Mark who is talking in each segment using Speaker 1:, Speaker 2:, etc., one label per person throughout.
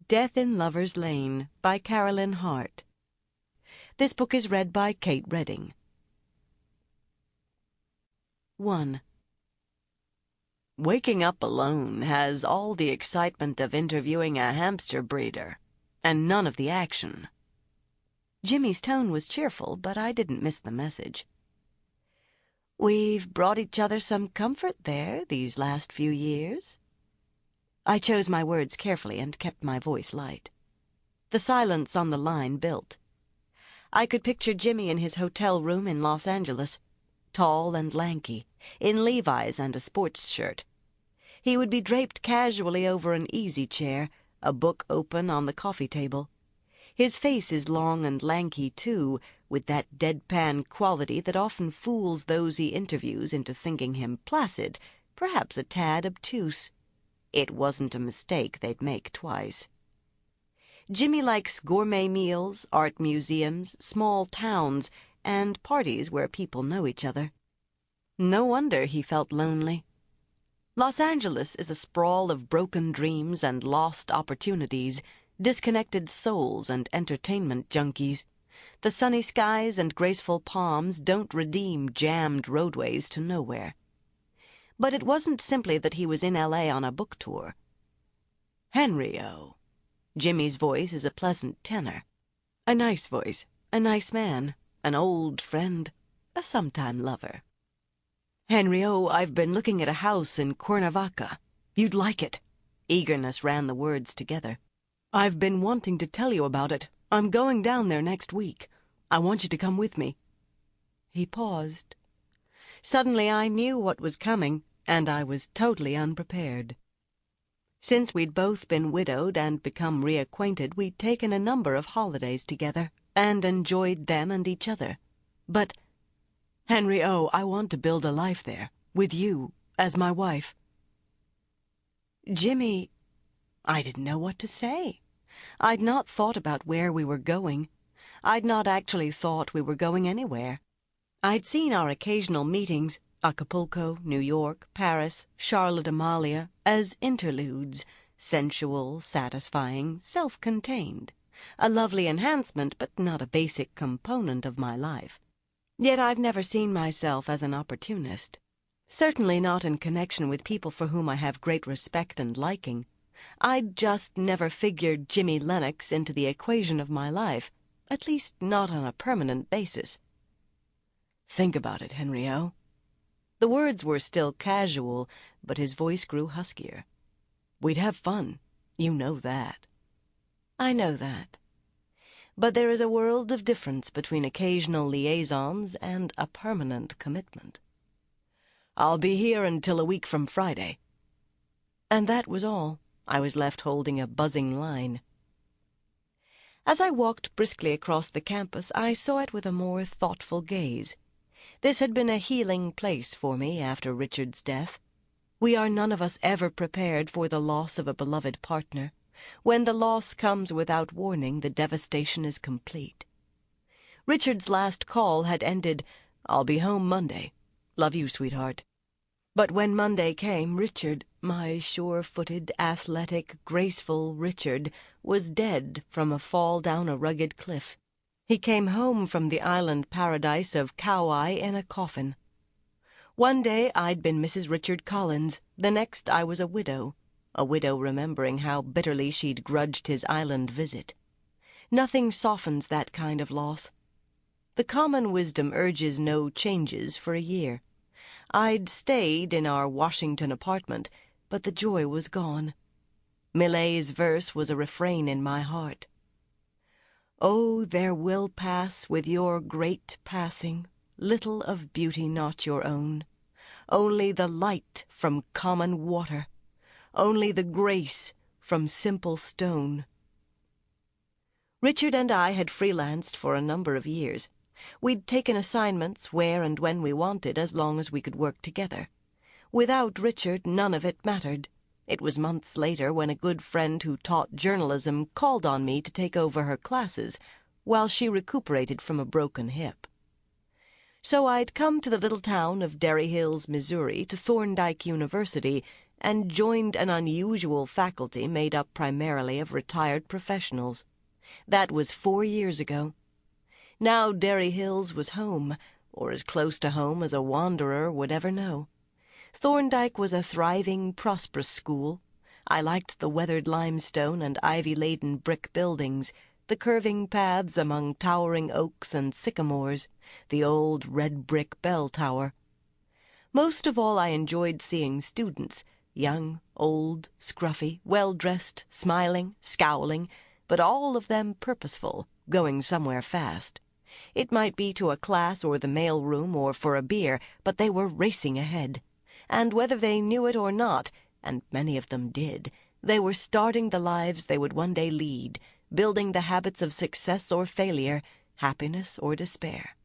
Speaker 1: Death in Lover's Lane by Carolyn Hart. This book is read by Kate Redding. 1. Waking up alone has all the excitement of interviewing a hamster breeder, and none of the action. Jimmy's tone was cheerful, but I didn't miss the message. We've brought each other some comfort there these last few years. I chose my words carefully and kept my voice light. The silence on the line built. I could picture Jimmy in his hotel room in Los Angeles, tall and lanky, in Levi's and a sports shirt. He would be draped casually over an easy chair, a book open on the coffee table. His face is long and lanky, too, with that deadpan quality that often fools those he interviews into thinking him placid, perhaps a tad obtuse. It wasn't a mistake they'd make twice. Jimmy likes gourmet meals, art museums, small towns, and parties where people know each other. No wonder he felt lonely. Los Angeles is a sprawl of broken dreams and lost opportunities, disconnected souls and entertainment junkies. The sunny skies and graceful palms don't redeem jammed roadways to nowhere. But it wasn't simply that he was in L.A. on a book tour. Henrie O. Jimmy's voice is a pleasant tenor. A nice voice, a nice man, an old friend, a sometime lover. Henrie O, I've been looking at a house in Cuernavaca. You'd like it. Eagerness ran the words together. I've been wanting to tell you about it. I'm going down there next week. I want you to come with me. He paused. Suddenly I knew what was coming, and I was totally unprepared. Since we'd both been widowed and become reacquainted, we'd taken a number of holidays together and enjoyed them and each other. But, Henrie O, I want to build a life there, with you, as my wife. Jimmy, I didn't know what to say. I'd not thought about where we were going. I'd not actually thought we were going anywhere. I'd seen our occasional meetings, Acapulco, New York, Paris, Charlotte Amalia, as interludes, sensual, satisfying, self-contained, a lovely enhancement but not a basic component of my life. Yet I've never seen myself as an opportunist, certainly not in connection with people for whom I have great respect and liking. I'd just never figured Jimmy Lennox into the equation of my life, at least not on a permanent basis. Think about it, Henrie O. The words were still casual, but his voice grew huskier. We'd have fun. You know that. I know that. But there is a world of difference between occasional liaisons and a permanent commitment. I'll be here until a week from Friday. And that was all. I was left holding a buzzing line. As I walked briskly across the campus, I saw it with a more thoughtful gaze. This had been a healing place for me after Richard's death. We are none of us ever prepared for the loss of a beloved partner. When the loss comes without warning, the devastation is complete. Richard's last call had ended, "I'll be home Monday. Love you, sweetheart." But when Monday came, Richard, my sure-footed, athletic, graceful Richard, was dead from a fall down a rugged cliff. He came home from the island paradise of Kauai in a coffin. One day I'd been Mrs. Richard Collins, the next I was a widow remembering how bitterly she'd grudged his island visit. Nothing softens that kind of loss. The common wisdom urges no changes for a year. I'd stayed in our Washington apartment, but the joy was gone. Millet's verse was a refrain in my heart. Oh, there will pass with your great passing, little of beauty not your own, only the light from common water, only the grace from simple stone. Richard and I had freelanced for a number of years. We'd taken assignments where and when we wanted, as long as we could work together. Without Richard, none of it mattered. It was months later when a good friend who taught journalism called on me to take over her classes while she recuperated from a broken hip. So I'd come to the little town of Derry Hills, Missouri, to Thorndyke University, and joined an unusual faculty made up primarily of retired professionals. That was 4 years ago. Now Derry Hills was home, or as close to home as a wanderer would ever know. Thorndyke was a thriving, prosperous school. I liked the weathered limestone and ivy-laden brick buildings, the curving paths among towering oaks and sycamores, the old red-brick bell tower. Most of all I enjoyed seeing students, young, old, scruffy, well-dressed, smiling, scowling, but all of them purposeful, going somewhere fast. It might be to a class or the mail-room or for a beer, but they were racing ahead. And whether they knew it or not, and many of them did, they were starting the lives they would one day lead, building the habits of success or failure, happiness or despair.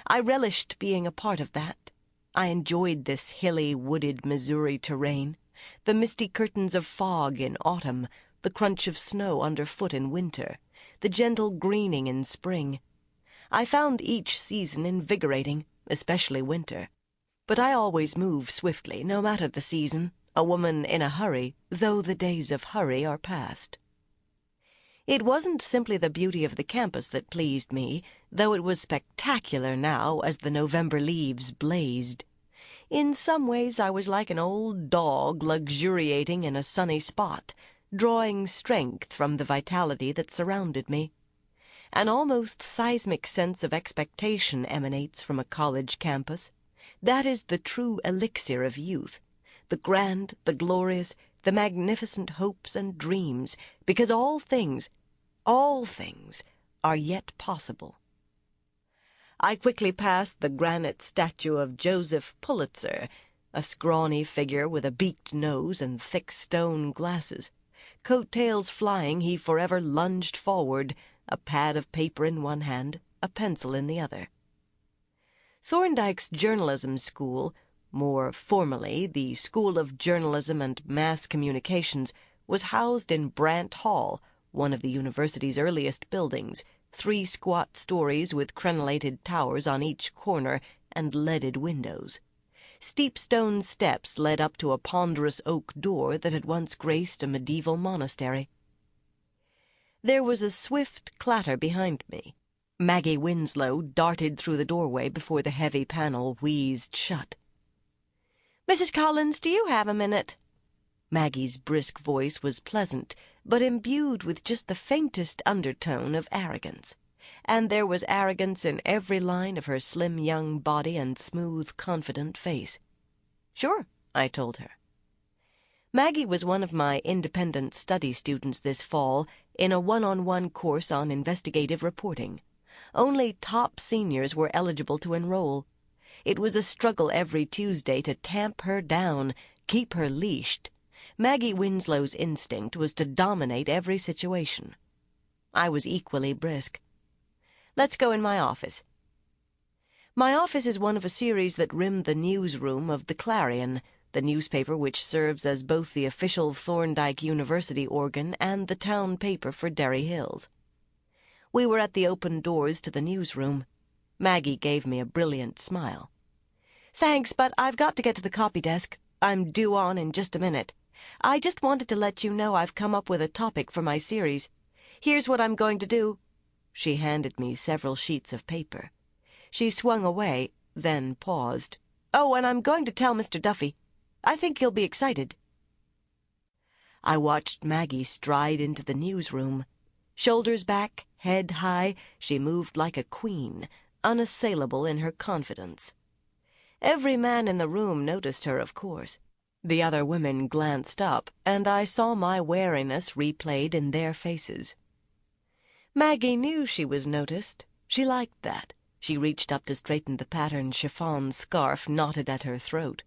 Speaker 1: I relished being a part of that. I enjoyed this hilly, wooded Missouri terrain, the misty curtains of fog in autumn, the crunch of snow underfoot in winter, the gentle greening in spring. I found each season invigorating, especially winter. But I always move swiftly, no matter the season, a woman in a hurry, though the days of hurry are past. It wasn't simply the beauty of the campus that pleased me, though it was spectacular now as the November leaves blazed. In some ways I was like an old dog luxuriating in a sunny spot, drawing strength from the vitality that surrounded me. An almost seismic sense of expectation emanates from a college campus. That is the true elixir of youth, the grand, the glorious, the magnificent hopes and dreams, because all things are yet possible. I quickly passed the granite statue of Joseph Pulitzer, a scrawny figure with a beaked nose and thick stone glasses. Coat-tails flying, he forever lunged forward, a pad of paper in one hand, a pencil in the other. Thorndyke's journalism school, more formally the School of Journalism and Mass Communications, was housed in Brant Hall, one of the university's earliest buildings, 3 squat stories with crenellated towers on each corner and leaded windows. Steep stone steps led up to a ponderous oak door that had once graced a medieval monastery. There was a swift clatter behind me. Maggie Winslow darted through the doorway before the heavy panel wheezed shut. "Mrs. Collins, do you have a minute?" Maggie's brisk voice was pleasant, but imbued with just the faintest undertone of arrogance. And there was arrogance in every line of her slim young body and smooth, confident face. "Sure," I told her. Maggie was one of my independent study students this fall in a one-on-one course on investigative reporting. Only top seniors were eligible to enroll. It was a struggle every Tuesday to tamp her down, keep her leashed. Maggie Winslow's instinct was to dominate every situation. I was equally brisk. "Let's go in my office." My office is one of a series that rimmed the newsroom of the Clarion, the newspaper which serves as both the official Thorndyke University organ and the town paper for Derry Hills. We were at the open doors to the newsroom. Maggie gave me a brilliant smile. "Thanks, but I've got to get to the copy desk. I'm due on in just a minute. I just wanted to let you know I've come up with a topic for my series. Here's what I'm going to do." She handed me several sheets of paper. She swung away, then paused. "Oh, and I'm going to tell Mr. Duffy. I think he'll be excited." I watched Maggie stride into the newsroom. Shoulders back, head high, she moved like a queen, unassailable in her confidence. Every man in the room noticed her, of course. The other women glanced up, and I saw my wariness replayed in their faces. Maggie knew she was noticed. She liked that. She reached up to straighten the patterned chiffon scarf knotted at her throat.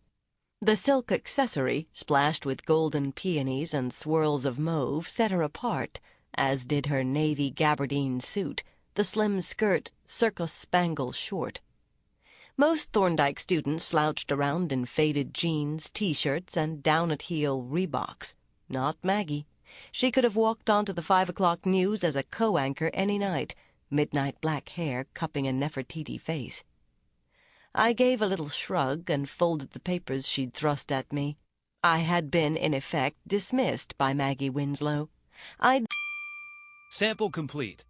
Speaker 1: The silk accessory, splashed with golden peonies and swirls of mauve, set her apart, as did her navy gabardine suit, the slim skirt circus-spangle short. Most Thorndyke students slouched around in faded jeans, T-shirts, and down-at-heel Reeboks. Not Maggie. She could have walked onto the 5 o'clock news as a co-anchor any night, midnight black hair cupping a Nefertiti face. I gave a little shrug and folded the papers she'd thrust at me. I had been, in effect, dismissed by Maggie Winslow.
Speaker 2: Sample complete.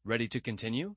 Speaker 2: Ready to continue?